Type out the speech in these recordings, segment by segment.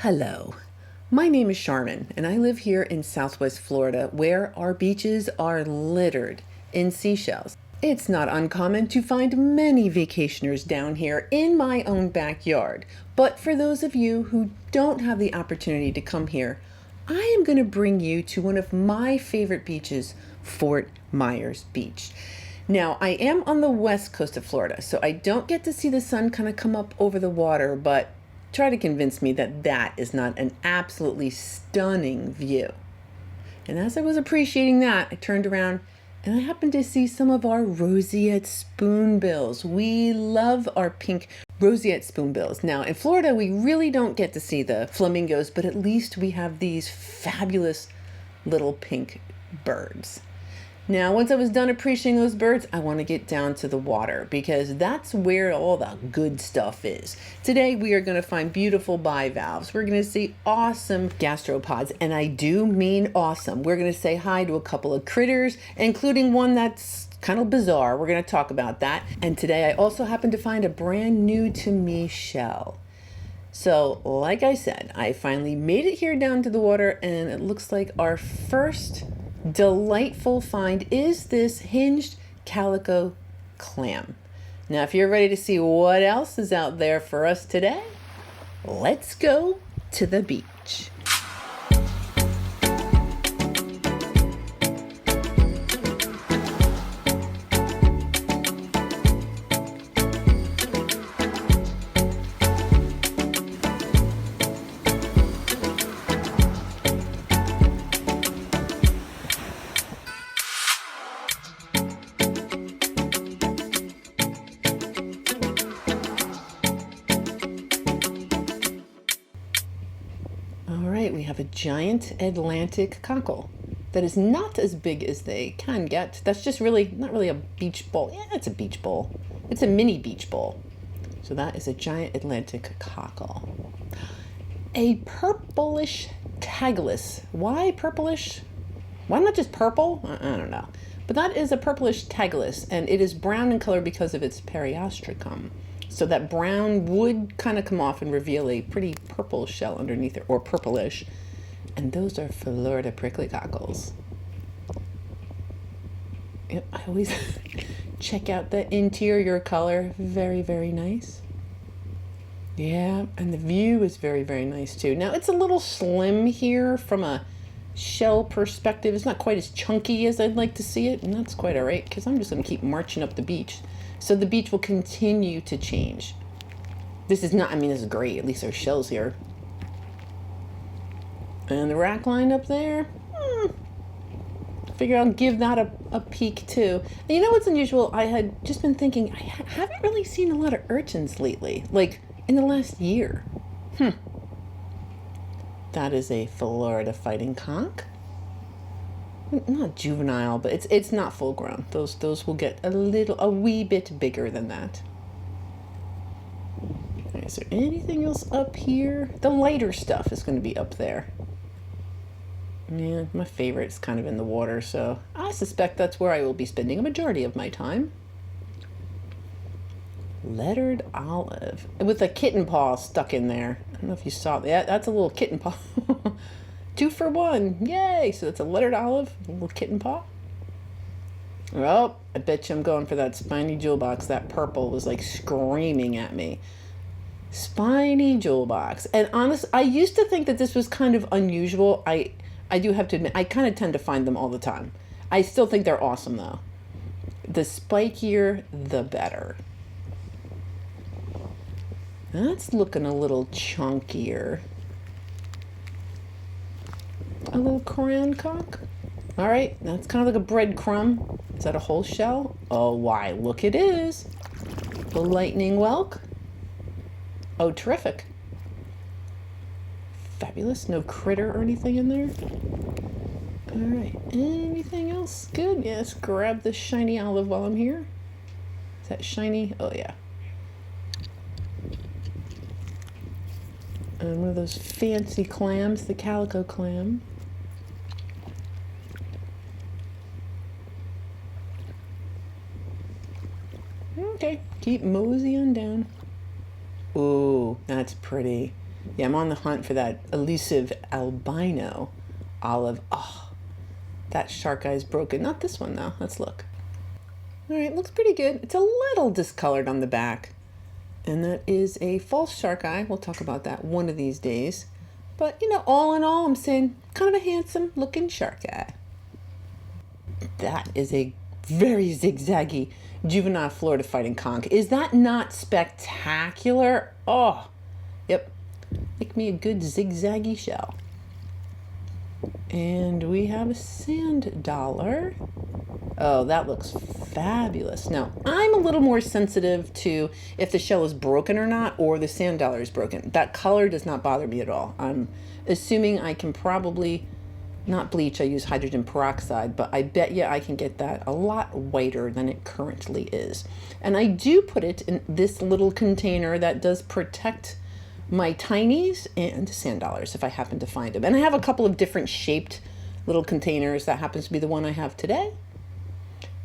Hello, my name is Charmin and I live here in Southwest Florida where our beaches are littered in seashells. It's not uncommon to find many vacationers down here in my own backyard, but for those of you who don't have the opportunity to come here, I am going to bring you to one of my favorite beaches, Fort Myers Beach. Now, I am on the west coast of Florida, so I don't get to see the sun kind of come up over the water, but try to convince me that that is not an absolutely stunning view. And as I was appreciating that, I turned around and I happened to see some of our roseate spoonbills. We love our pink roseate spoonbills. Now, in Florida, we really don't get to see the flamingos, but at least we have these fabulous little pink birds. Now, once I was done appreciating those birds, I want to get down to the water because that's where all the good stuff is. Today, we are going to find beautiful bivalves. We're going to see awesome gastropods, and I do mean awesome. We're going to say hi to a couple of critters, including one that's kind of bizarre. We're going to talk about that. And today, I also happen to find a brand new to me shell. So, like I said, I finally made it here down to the water, and it looks like our first delightful find is this hinged calico clam. Now, if you're ready to see what else is out there for us today, let's go to the beach. We have a giant Atlantic cockle that is not as big as they can get. That's just really not really a beach bowl. Yeah, it's a beach bowl. It's a mini beach bowl. So that is a giant Atlantic cockle. A purplish tagless. Why purplish? Why not just purple? I don't know. But that is a purplish tagless, and it is brown in color because of its periostracum. So that brown would kind of come off and reveal a pretty purple shell underneath it, or purplish. And those are Florida prickly cockles. Yep, I always check out the interior color. Very, very nice. Yeah, and the view is very, very nice too. Now, it's a little slim here from a shell perspective. It's not quite as chunky as I'd like to see it, and that's quite all right, because I'm just going to keep marching up the beach. So the beach will continue to change. This is not, this is great. At least there's shells here. And the rack line up there, figure I'll give that a peek too. And you know what's unusual? I had just been thinking, I haven't really seen a lot of urchins lately, like in the last year. That is a Florida fighting conch. Not juvenile, but it's not full grown. Those will get a wee bit bigger than that. Right, is there anything else up here? The lighter stuff is going to be up there. Yeah, my favorite's kind of in the water, so I suspect that's where I will be spending a majority of my time. Lettered olive with a kitten paw stuck in there. I don't know if you saw that. That's a little kitten paw. 2 for 1. Yay! So that's a lettered olive, a little kitten paw. Oh, I bet you I'm going for that spiny jewel box. That purple was like screaming at me. Spiny jewel box. And honestly, I used to think that this was kind of unusual. I do have to admit, I kind of tend to find them all the time. I still think they're awesome though. The spikier, the better. That's looking a little chunkier. A little crown conch. All right, that's kind of like a breadcrumb. Is that a whole shell? Oh, why, look it is. The lightning whelk. Oh, terrific. Fabulous. No critter or anything in there. All right, anything else good? Yes, grab the shiny olive while I'm here. Is that shiny? Oh, yeah. And one of those fancy clams, the calico clam. Okay, keep moseying down. Ooh, that's pretty. Yeah, I'm on the hunt for that elusive albino olive. Oh, that shark eye is broken. Not this one though. Let's look. All right, looks pretty good. It's a little discolored on the back. And that is a false shark eye. We'll talk about that one of these days. But, you know, all in all, I'm saying kind of a handsome looking shark eye. That is a very zigzaggy juvenile Florida fighting conch. Is that not spectacular? Oh, yep. Make me a good zigzaggy shell. And we have a sand dollar. Oh, that looks fabulous. Now, I'm a little more sensitive to if the shell is broken or not, or the sand dollar is broken. That color does not bother me at all. I'm assuming I can probably not bleach, I use hydrogen peroxide, but I bet you I can get that a lot whiter than it currently is. And I do put it in this little container that does protect my tinies and sand dollars if I happen to find them. And I have a couple of different shaped little containers. That happens to be the one I have today.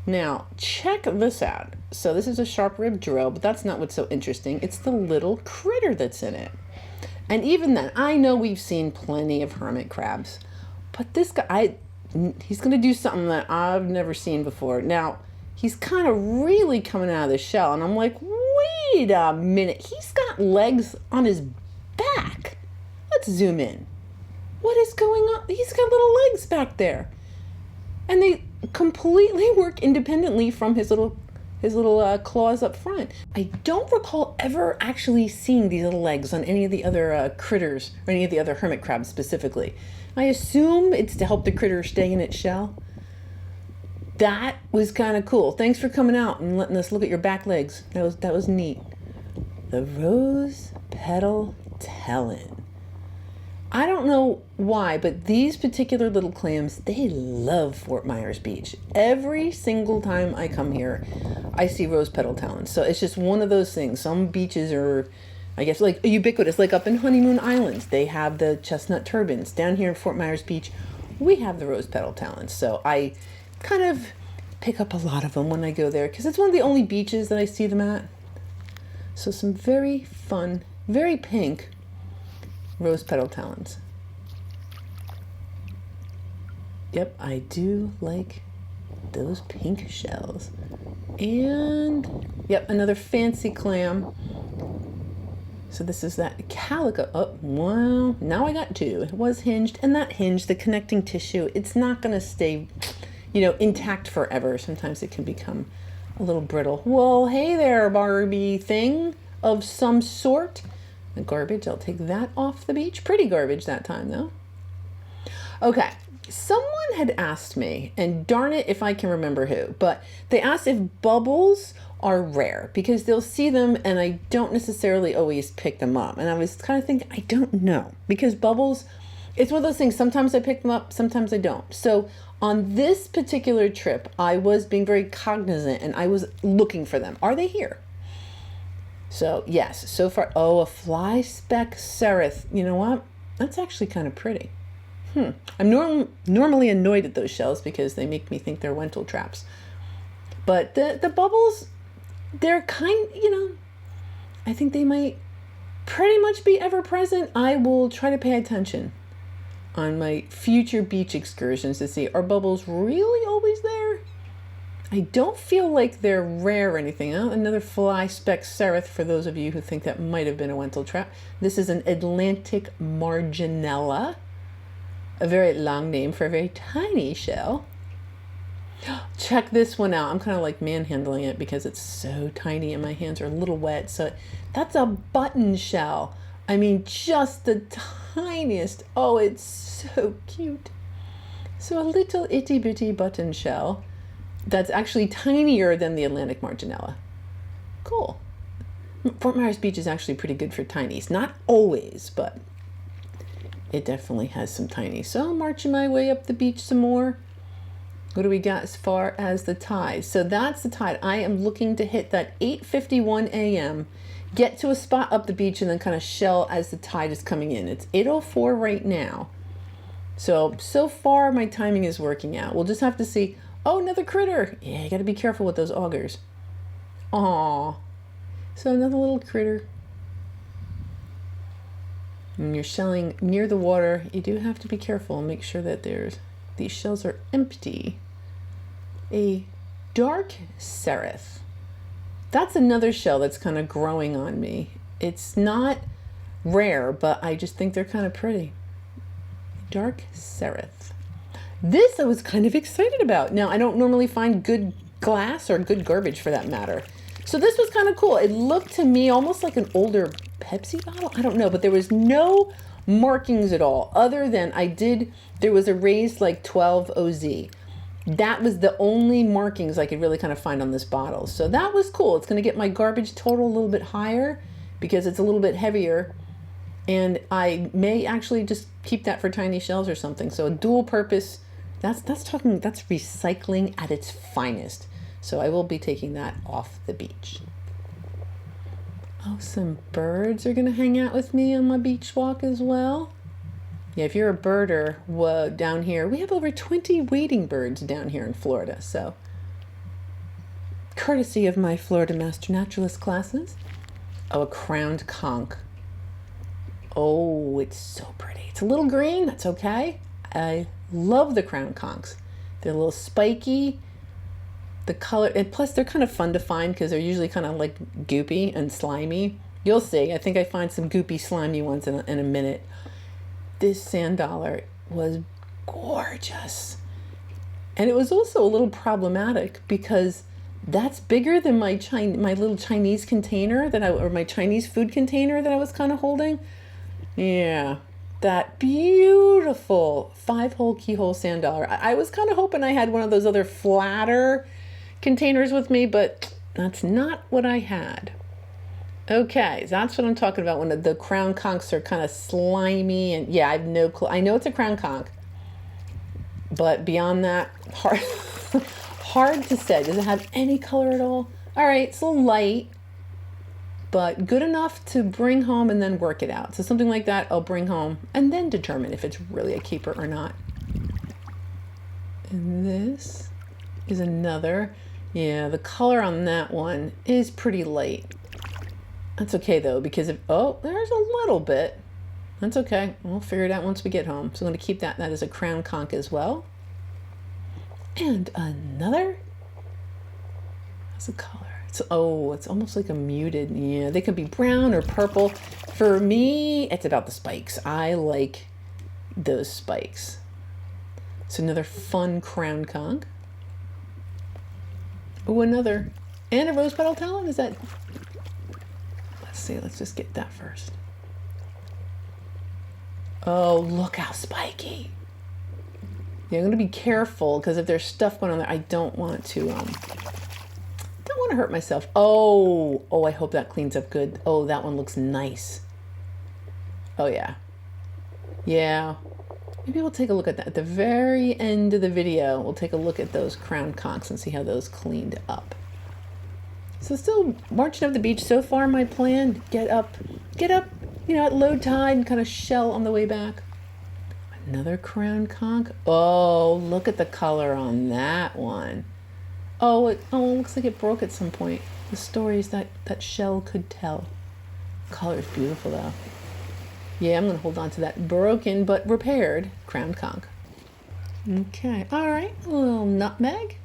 Now, check this out. So this is a sharp rib drill, but that's not what's so interesting. It's the little critter that's in it. And even then, I know we've seen plenty of hermit crabs, but this guy, he's going to do something that I've never seen before. Now, he's kind of really coming out of the shell, and I'm like, wait a minute. He's got legs on his back. Let's zoom in. What is going on? He's got little legs back there. And they completely work independently from his little claws up front. I don't recall ever actually seeing these little legs on any of the other critters, or any of the other hermit crabs specifically. I assume it's to help the critter stay in its shell. That was kind of cool. Thanks for coming out and letting us look at your back legs. That was neat. The rose petal talon. I don't know why, but these particular little clams, they love Fort Myers Beach. Every single time I come here, I see rose petal talons. So it's just one of those things. Some beaches are, I guess, like ubiquitous. Like up in Honeymoon Islands, they have the chestnut turbans. Down here in Fort Myers Beach, we have the rose petal talons. So I kind of pick up a lot of them when I go there because it's one of the only beaches that I see them at. So some very fun, very pink rose petal talons. Yep, I do like those pink shells. And yep, another fancy clam. So this is that calico. Oh, well, now I got two. It was hinged, and that hinge, the connecting tissue, it's not going to stay, intact forever. Sometimes it can become a little brittle. Well, hey there, Barbie thing of some sort. The garbage, I'll take that off the beach. Pretty garbage that time, though. Okay, someone had asked me, and darn it if I can remember who, but they asked if bubbles are rare because they'll see them and I don't necessarily always pick them up. And I was kind of thinking, I don't know, because bubbles, it's one of those things, sometimes I pick them up, sometimes I don't. So on this particular trip, I was being very cognizant and I was looking for them. Are they here? So yes, so far, a fly speck seraph. You know what? That's actually kind of pretty. I'm normally annoyed at those shells because they make me think they're Wentel traps. But the bubbles, they're I think they might pretty much be ever present. I will try to pay attention on my future beach excursions to see, are bubbles really always there? I don't feel like they're rare or anything. Another fly speck seraph for those of you who think that might have been a Wentel trap. This is an Atlantic marginella, a very long name for a very tiny shell. Check this one out. I'm kind of like manhandling it because it's so tiny and my hands are a little wet. So that's a button shell. I mean, just the tiniest. Oh, it's so cute. So a little itty bitty button shell that's actually tinier than the Atlantic marginella. Cool. Fort Myers Beach is actually pretty good for tinies. Not always, but it definitely has some tinies. So I'm marching my way up the beach some more. What do we got as far as the tide? So that's the tide. I am looking to hit that 8:51 a.m., get to a spot up the beach, and then kind of shell as the tide is coming in. It's 8:04 right now. So far my timing is working out. We'll just have to see. Oh, another critter. Yeah, you got to be careful with those augers. Aw. So another little critter. When you're shelling near the water, you do have to be careful and make sure that these shells are empty. A dark seraph. That's another shell that's kind of growing on me. It's not rare, but I just think they're kind of pretty. Dark seraph. This I was kind of excited about. Now, I don't normally find good glass or good garbage for that matter. So this was kind of cool. It looked to me almost like an older Pepsi bottle. I don't know, but there was no markings at all other than there was a raised like 12 OZ. That was the only markings I could really kind of find on this bottle. So that was cool. It's going to get my garbage total a little bit higher because it's a little bit heavier. And I may actually just keep that for tiny shells or something. So a dual purpose, that's recycling at its finest. So I will be taking that off the beach. Oh, some birds are going to hang out with me on my beach walk as well. Yeah, if you're a birder, down here, we have over 20 wading birds down here in Florida. So, courtesy of my Florida Master Naturalist classes. Oh, a crowned conch. Oh, it's so pretty. It's a little green. That's okay. I love the crowned conchs. They're a little spiky. The color, and plus they're kind of fun to find because they're usually kind of like goopy and slimy. You'll see. I think I find some goopy, slimy ones in a minute. This sand dollar was gorgeous. And it was also a little problematic because that's bigger than my little Chinese container or my Chinese food container that I was kind of holding. Yeah, that beautiful 5-hole keyhole sand dollar. I was kind of hoping I had one of those other flatter containers with me, but that's not what I had. Okay, so that's what I'm talking about when the crown conchs are kind of slimy and yeah, I have no clue. I know it's a crown conch, but beyond that, hard to say. Does it have any color at all? All right, it's a little light, but good enough to bring home and then work it out. So something like that I'll bring home and then determine if it's really a keeper or not. And this is another. Yeah, the color on that one is pretty light. That's okay though, because there's a little bit. That's okay. We'll figure it out once we get home. So I'm going to keep that as a crown conch as well. And another. What's the color? It's almost like a muted. Yeah, they could be brown or purple. For me, it's about the spikes. I like those spikes. So another fun crown conch. Oh, another. And a rose petal talon. Is that? Let's see. Let's just get that first. Oh, look how spiky. Yeah, I'm going to be careful because if there's stuff going on there, I don't want to hurt myself. Oh, I hope that cleans up good. Oh, that one looks nice. Oh, yeah. Yeah. Maybe we'll take a look at that. At the very end of the video, we'll take a look at those crown conchs and see how those cleaned up. So still marching up the beach. So far, my plan, get up, at low tide and kind of shell on the way back. Another crown conch. Oh, look at the color on that one. Oh, it looks like it broke at some point. The stories that shell could tell. The color is beautiful though. Yeah, I'm going to hold on to that broken but repaired crown conch. Okay, all right, a little nutmeg.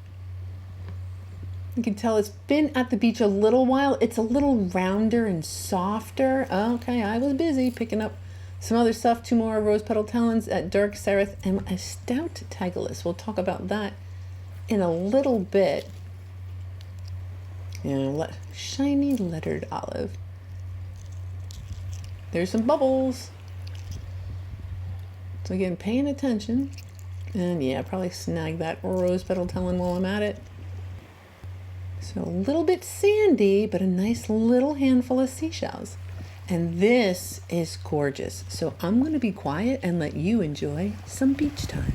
You can tell it's been at the beach a little while. It's a little rounder and softer. Okay, I was busy picking up some other stuff. 2 more rose petal talons at dark seraph and a stout tigalus. We'll talk about that in a little bit. Yeah, shiny lettered olive. There's some bubbles. So again, paying attention. And yeah, probably snag that rose petal talon while I'm at it. So a little bit sandy, but a nice little handful of seashells. And this is gorgeous. So I'm going to be quiet and let you enjoy some beach time.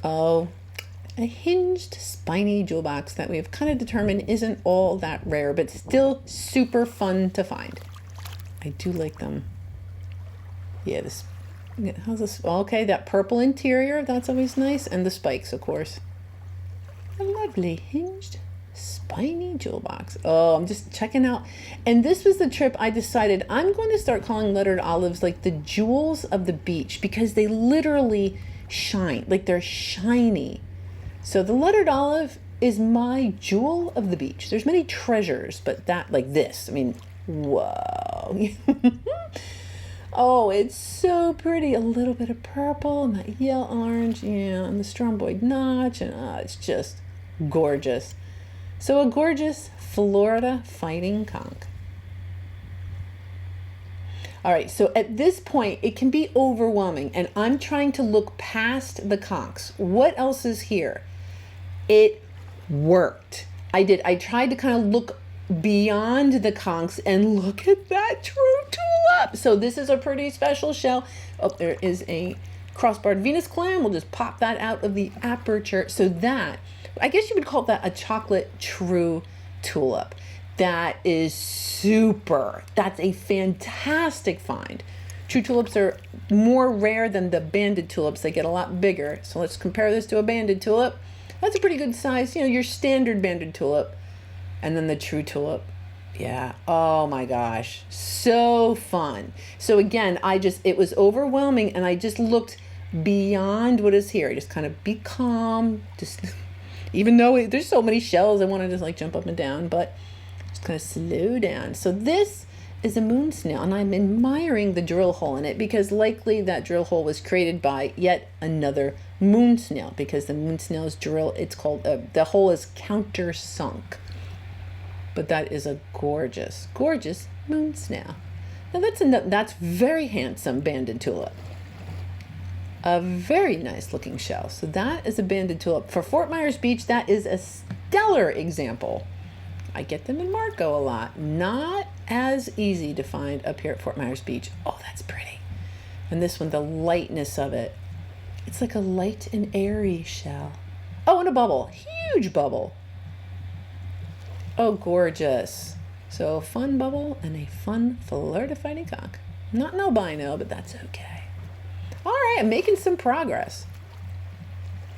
Oh, a hinged spiny jewel box that we have kind of determined isn't all that rare, but still super fun to find. I do like them. Yeah, this, how's this? Okay, that purple interior, that's always nice. And the spikes, of course. A lovely hinged spiny jewel box. Oh, I'm just checking out. And this was the trip I decided I'm going to start calling lettered olives like the jewels of the beach, because they literally shine, like they're shiny. So the lettered olive is my jewel of the beach. There's many treasures, but that, like this, I mean, whoa. Oh, it's so pretty. A little bit of purple and that yellow orange, yeah, and the stromboid notch, and it's just gorgeous. So a gorgeous Florida fighting conch. All right, so at this point, it can be overwhelming, and I'm trying to look past the conchs. What else is here? It worked. I tried to kind of look beyond the conchs and look at that true tulip. So this is a pretty special shell. Oh, there is a crossbarred Venus clam. We'll just pop that out of the aperture. So that, I guess you would call that a chocolate true tulip. That is super. That's a fantastic find. True tulips are more rare than the banded tulips. They get a lot bigger. So let's compare this to a banded tulip. That's a pretty good size, you know, your standard banded tulip. And then the true tulip. Yeah. Oh my gosh. So fun. So again, it was overwhelming, and I just looked beyond what is here. I just kind of be calm. Just, even though there's so many shells, I want to just like jump up and down, but just kind of slow down. So this is a moon snail, and I'm admiring the drill hole in it, because likely that drill hole was created by yet another moon snail, because the moon snail's drill, it's called, the hole is countersunk. But that is a gorgeous, gorgeous moon snail. Now that's very handsome banded tulip. A very nice looking shell. So that is a banded tulip. For Fort Myers Beach, that is a stellar example. I get them in Marco a lot. Not as easy to find up here at Fort Myers Beach. Oh, that's pretty. And this one, the lightness of it. It's like a light and airy shell. Oh, and a bubble. Huge bubble. Oh, gorgeous. So a fun bubble and a fun Florida fighting conch. Not an albino, but that's okay. All right, I'm making some progress.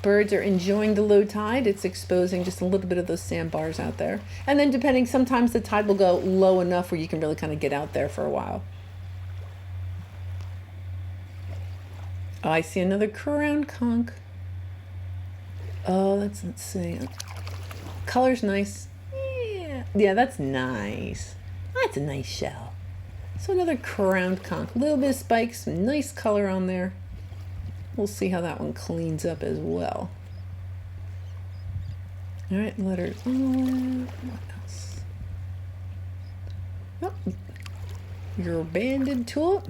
Birds are enjoying the low tide. It's exposing just a little bit of those sandbars out there. And then depending, sometimes the tide will go low enough where you can really kind of get out there for a while. Oh, I see another crown conch. Oh, let's see. Color's nice. Yeah, that's nice. That's a nice shell. So another crowned conch. A little bit of spikes, some nice color on there. We'll see how that one cleans up as well. All right, letters. What else? Oh, your banded tulip.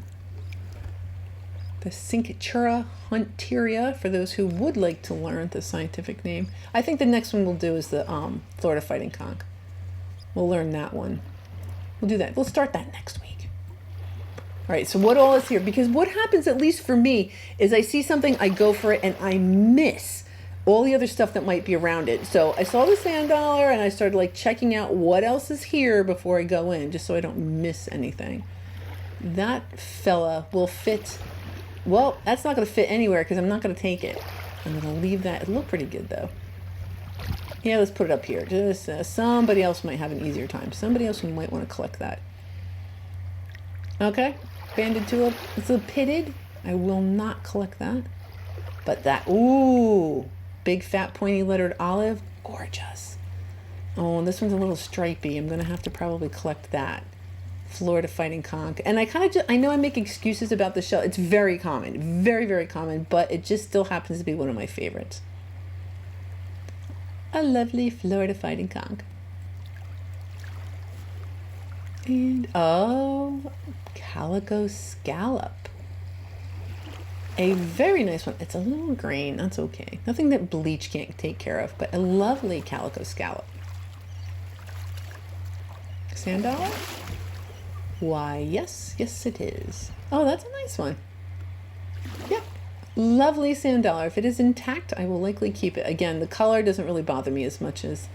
The Cinctura hunteria, for those who would like to learn the scientific name. I think the next one we'll do is the Florida fighting conch. We'll learn that one. We'll do that. We'll start that next week. All right, so what all is here? Because what happens, at least for me, is I see something, I go for it, and I miss all the other stuff that might be around it. So I saw the sand dollar, and I started like checking out what else is here before I go in, just so I don't miss anything. That fella will fit. Well, that's not going to fit anywhere because I'm not going to take it. I'm going to leave that. It looked pretty good, though. Yeah, let's put it up here. Just somebody else might have an easier time. Somebody else who might want to collect that. Okay, banded tulip. It's a pitted. I will not collect that. But that, ooh, big fat pointy lettered olive, gorgeous. Oh, and this one's a little stripy. I'm going to have to probably collect that. Florida fighting conch. And I kind of I know I make excuses about the shell. It's very common, very, very common, but it just still happens to be one of my favorites. A lovely Florida fighting conch. And oh, calico scallop. A very nice one. It's a little green. That's okay. Nothing that bleach can't take care of, but a lovely calico scallop. Sand dollar? Why, yes, yes it is. Oh, that's a nice one. Yep. Lovely sand dollar. If it is intact, I will likely keep it. Again, the color doesn't really bother me as much as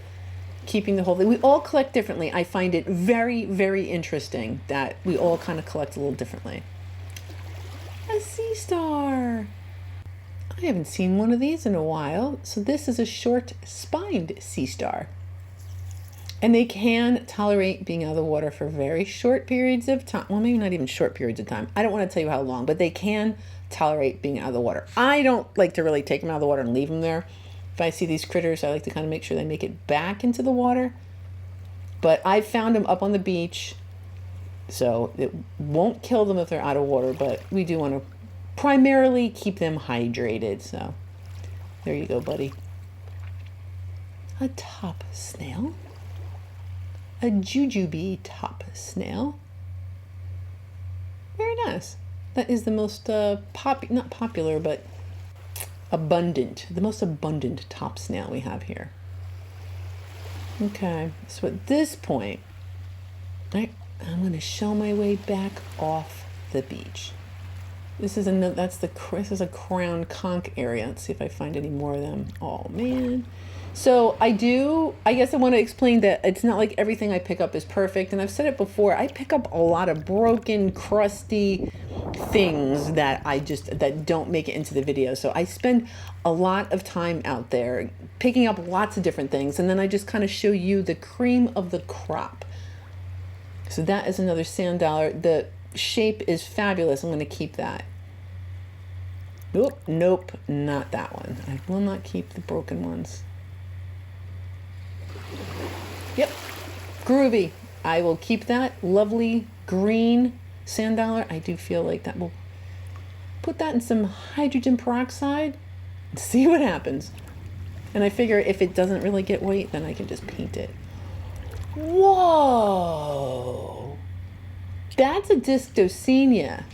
keeping the whole thing. We all collect differently. I find it very, very interesting that we all kind of collect a little differently. A sea star. I haven't seen one of these in a while. So this is a short spined sea star. And they can tolerate being out of the water for very short periods of time. Well, maybe not even short periods of time. I don't want to tell you how long, but they can tolerate being out of the water. I don't like to really take them out of the water and leave them there. If I see these critters, I like to kind of make sure they make it back into the water. But I've found them up on the beach, so it won't kill them if they're out of water, but we do want to primarily keep them hydrated. So there you go, buddy. A top snail. A jujube top snail. Very nice. That is the most not popular, but abundant, the most abundant top snail we have here. Okay, so at this point, I'm going to show my way back off the beach. This is a crown conch area. Let's see if I find any more of them. Oh man. So I guess I want to explain that it's not like everything I pick up is perfect. And I've said it before, I pick up a lot of broken, crusty things that that don't make it into the video. So I spend a lot of time out there picking up lots of different things. And then I just kind of show you the cream of the crop. So that is another sand dollar. The shape is fabulous. I'm going to keep that. Nope, not that one. I will not keep the broken ones. Yep, groovy. I will keep that lovely green sand dollar. I do feel like that will put that in some hydrogen peroxide and see what happens. And I figure if it doesn't really get white, then I can just paint it. Whoa, that's a Discdocenia.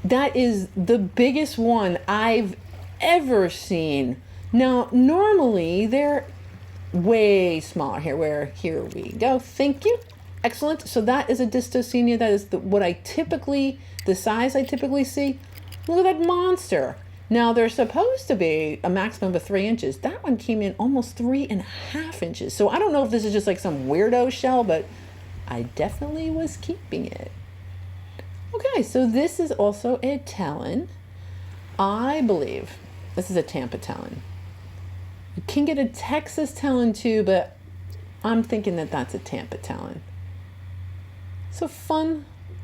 That is the biggest one I've ever seen. Now, normally they're way smaller. Here we go. Thank you. Excellent. So that is a Discdocenia. That is the size I typically see. Look at that monster. Now they're supposed to be a maximum of 3 inches. That one came in almost 3.5 inches. So I don't know if this is just like some weirdo shell, but I definitely was keeping it. Okay, so this is also a talon. I believe this is a Tampa talon. You can get a Texas talon too, but I'm thinking that that's a Tampa talon. So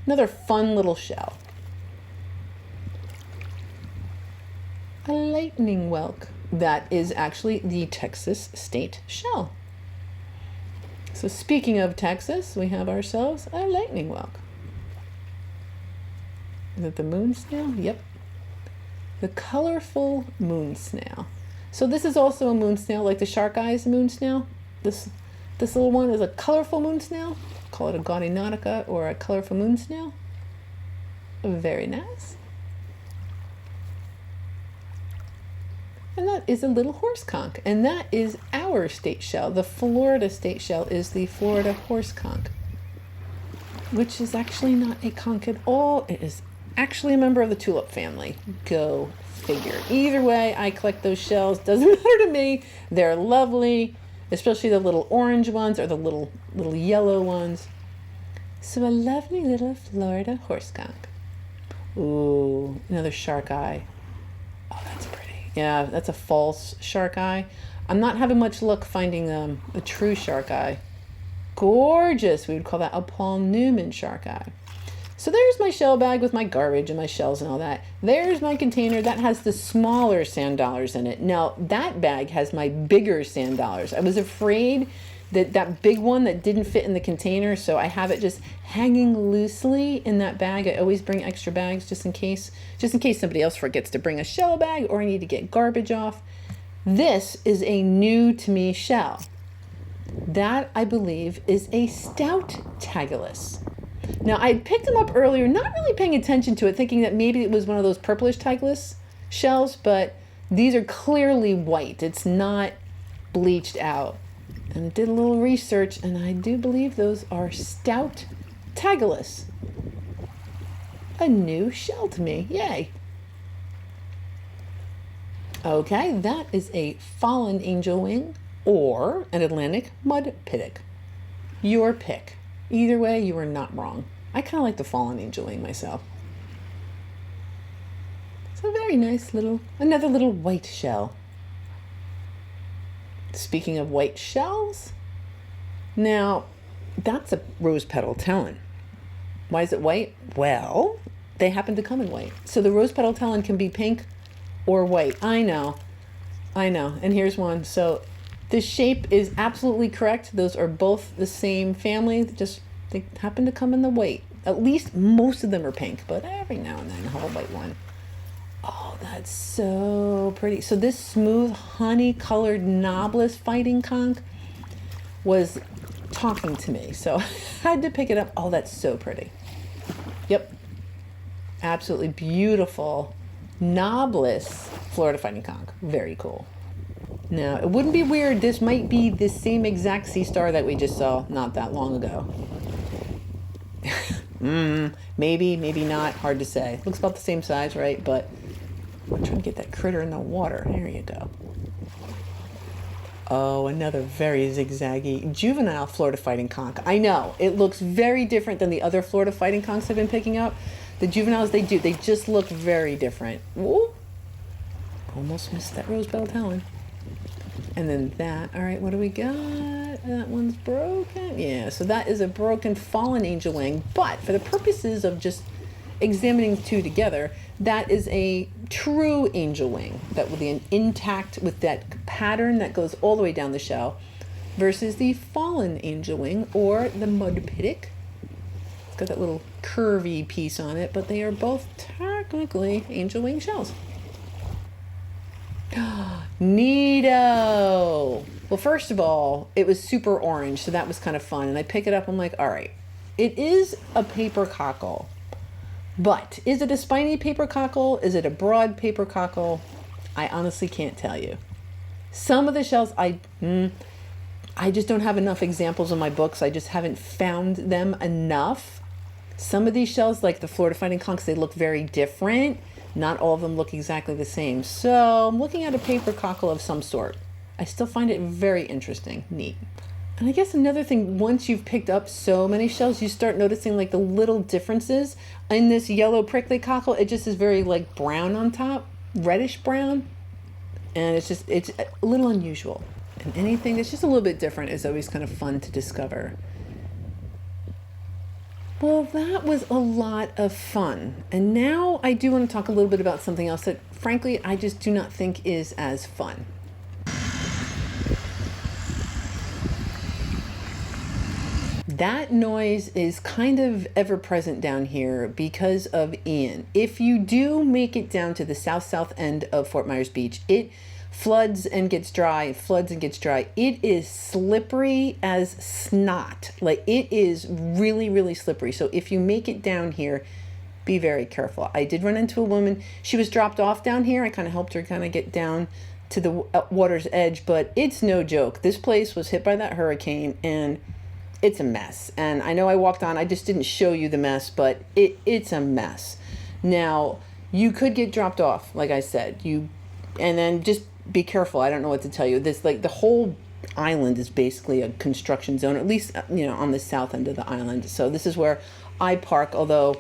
another fun little shell. A lightning whelk. That is actually the Texas state shell. So speaking of Texas, we have ourselves a lightning whelk. Is it the moon snail? Yep. The colorful moon snail. So this is also a moon snail, like the shark eyes moon snail. This little one is a colorful moon snail. Call it a gaudy nautica or a colorful moon snail. Very nice. And that is a little horse conch. And that is our state shell. The Florida state shell is the Florida horse conch, which is actually not a conch at all. It is actually a member of the tulip family. Go figure. Either way, I collect those shells. Doesn't matter to me. They're lovely, especially the little orange ones or the little yellow ones. So a lovely little Florida horse conch. Ooh, another shark eye. Oh, that's pretty. Yeah, that's a false shark eye. I'm not having much luck finding a true shark eye. Gorgeous. We would call that a Paul Newman shark eye. So there's my shell bag with my garbage and my shells and all that. There's my container that has the smaller sand dollars in it. Now that bag has my bigger sand dollars. I was afraid that big one that didn't fit in the container, so I have it just hanging loosely in that bag. I always bring extra bags just in case somebody else forgets to bring a shell bag or I need to get garbage off. This is a new to me shell. That, I believe, is a stout Tagulus. Now, I picked them up earlier, not really paying attention to it, thinking that maybe it was one of those purplish Tagulus shells, but these are clearly white. It's not bleached out. And I did a little research, and I do believe those are stout Tagulus. A new shell to me. Yay. Okay, that is a fallen angel wing or an Atlantic mud pittock. Your pick. Either way, you are not wrong. I kind of like the fallen angel wing myself. It's a very nice another little white shell. Speaking of white shells, now that's a rose petal talon. Why is it white? Well, they happen to come in white. So the rose petal talon can be pink or white. I know. And here's one. So the shape is absolutely correct. Those are both the same family. They happen to come in the white. At least most of them are pink, but every now and then I'll have a white one. Oh, that's so pretty. So this smooth honey-colored knobless fighting conch was talking to me. So I had to pick it up. Oh, that's so pretty. Yep. Absolutely beautiful knobless Florida fighting conch. Very cool. Now, it wouldn't be weird. This might be the same exact sea star that we just saw not that long ago. Maybe not. Hard to say. Looks about the same size, right? But I'm trying to get that critter in the water. There you go. Oh, another very zigzaggy juvenile Florida fighting conch. I know. It looks very different than the other Florida fighting conchs I've been picking up. The juveniles, they just look very different. Ooh. Almost missed that rose petal talon. And then that. All right, what do we got? That one's broken. Yeah, so that is a broken fallen angel wing. But for the purposes of just examining the two together, that is a true angel wing that will be intact with that pattern that goes all the way down the shell versus the fallen angel wing or the mud pittock. It's got that little curvy piece on it, but they are both technically angel wing shells. Neato. Well, first of all, it was super orange, so that was kind of fun. And I pick it up, I'm like, all right, it is a paper cockle. But is it a spiny paper cockle? Is it a broad paper cockle? I honestly can't tell you. Some of the shells, I just don't have enough examples in my books. I just haven't found them enough. Some of these shells, like the Florida fighting conchs, they look very different. Not all of them look exactly the same. So I'm looking at a paper cockle of some sort. I still find it very interesting, neat. And I guess another thing, once you've picked up so many shells, you start noticing like the little differences. In this yellow prickly cockle, it just is very like brown on top, reddish brown. And it's a little unusual. And anything that's just a little bit different is always kind of fun to discover. Well, that was a lot of fun. And now I do want to talk a little bit about something else that, frankly, I just do not think is as fun. That noise is kind of ever present down here because of Ian. If you do make it down to the south end of Fort Myers Beach, it floods and gets dry, It is slippery as snot. Like, it is really, really slippery. So if you make it down here, be very careful. I did run into a woman. She was dropped off down here. I kind of helped her kind of get down to the water's edge, but it's no joke. This place was hit by that hurricane and it's a mess. And I know I walked on, I just didn't show you the mess, but it's a mess. Now, you could get dropped off, like I said. And then just be careful. I don't know what to tell you. This, like, the whole island is basically a construction zone, at least, on the south end of the island. So this is where I park, although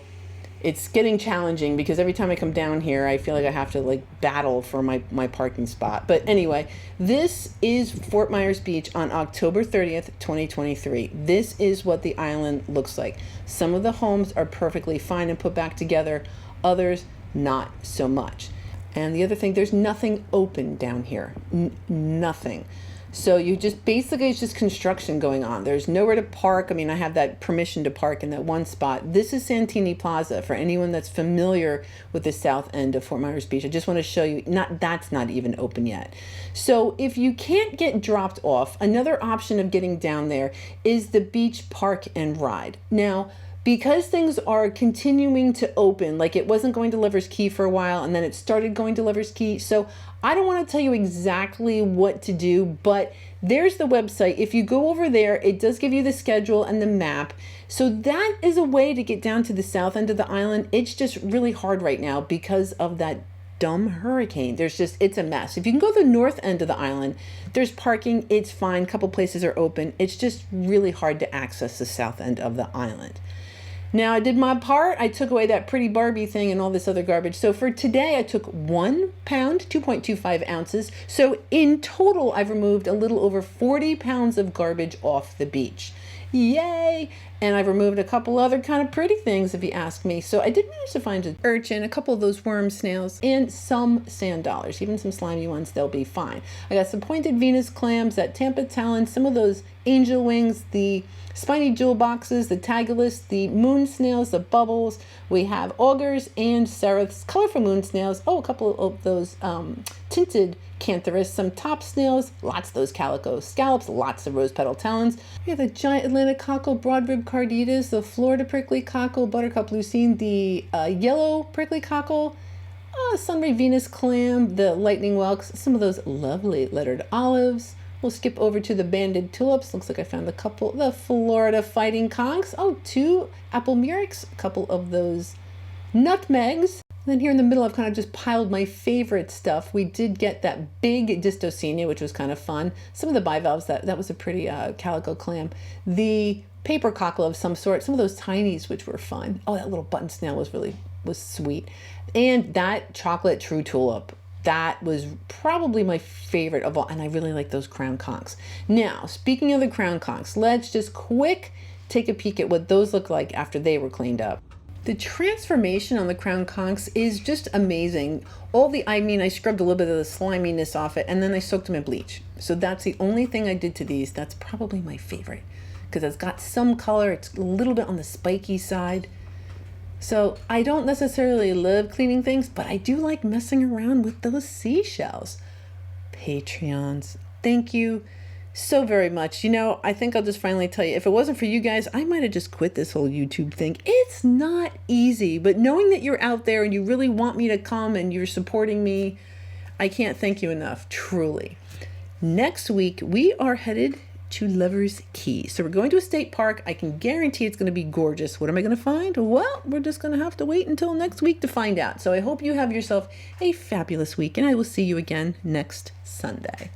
it's getting challenging because every time I come down here, I feel like I have to like battle for my parking spot. But anyway, this is Fort Myers Beach on October 30th, 2023. This is what the island looks like. Some of the homes are perfectly fine and put back together. Others, not so much. And the other thing, there's nothing open down here. Nothing. So it's just construction going on. There's nowhere to park. I mean, I have that permission to park in that one spot. This is Santini Plaza for anyone that's familiar with the south end of Fort Myers Beach. I just want to show you, that's not even open yet. So if you can't get dropped off, another option of getting down there is the beach park and ride. Now, because things are continuing to open, like it wasn't going to Lover's Key for a while and then it started going to Lover's Key. So I don't want to tell you exactly what to do, but there's the website. If you go over there, it does give you the schedule and the map. So that is a way to get down to the south end of the island. It's just really hard right now because of that dumb hurricane. It's a mess. If you can go to the north end of the island, there's parking, it's fine. A couple places are open. It's just really hard to access the south end of the island. Now, I did my part. I took away that pretty Barbie thing and all this other garbage. So for today, I took 1 pound, 2.25 ounces. So in total, I've removed a little over 40 pounds of garbage off the beach. Yay! And I've removed a couple other kind of pretty things, if you ask me. So I did manage to find an urchin, a couple of those worm snails, and some sand dollars, even some slimy ones. They'll be fine. I got some pointed Venus clams, that Tampa talon, some of those angel wings, the spiny jewel boxes, the tagulus, the moon snails, the bubbles. We have augurs and seraph, colorful moon snails. Oh, a couple of those tinted cantharus, some top snails, lots of those calico scallops, lots of rose petal talons. We have the giant Atlantic cockle, broad-ribbed carditas, the Florida prickly cockle, buttercup lucine, the yellow prickly cockle, sunray Venus clam, the lightning whelks, some of those lovely lettered olives. We'll skip over to the banded tulips. Looks like I found a couple, the Florida fighting conchs. Oh, 2 apple murex, a couple of those nutmegs. And then here in the middle, I've kind of just piled my favorite stuff. We did get that big Distocenia, which was kind of fun. Some of the bivalves, that was a pretty calico clam. The paper cockle of some sort. Some of those tinies, which were fun. Oh, that little button snail was sweet. And that chocolate true tulip. That was probably my favorite of all, and I really like those crown conchs. Now, speaking of the crown conchs, let's just quick take a peek at what those look like after they were cleaned up. The transformation on the crown conchs is just amazing. I scrubbed a little bit of the sliminess off it, and then I soaked them in bleach. So that's the only thing I did to these. That's probably my favorite, because it's got some color. It's a little bit on the spiky side. So I don't necessarily love cleaning things, but I do like messing around with those seashells. Patreons, thank you so very much. I think I'll just finally tell you, if it wasn't for you guys, I might have just quit this whole YouTube thing. It's not easy, but knowing that you're out there and you really want me to come and you're supporting me, I can't thank you enough, truly. Next week, we are headed to Lover's Key. So we're going to a state park. I can guarantee it's going to be gorgeous. What am I going to find? Well, we're just going to have to wait until next week to find out. So I hope you have yourself a fabulous week, and I will see you again next Sunday.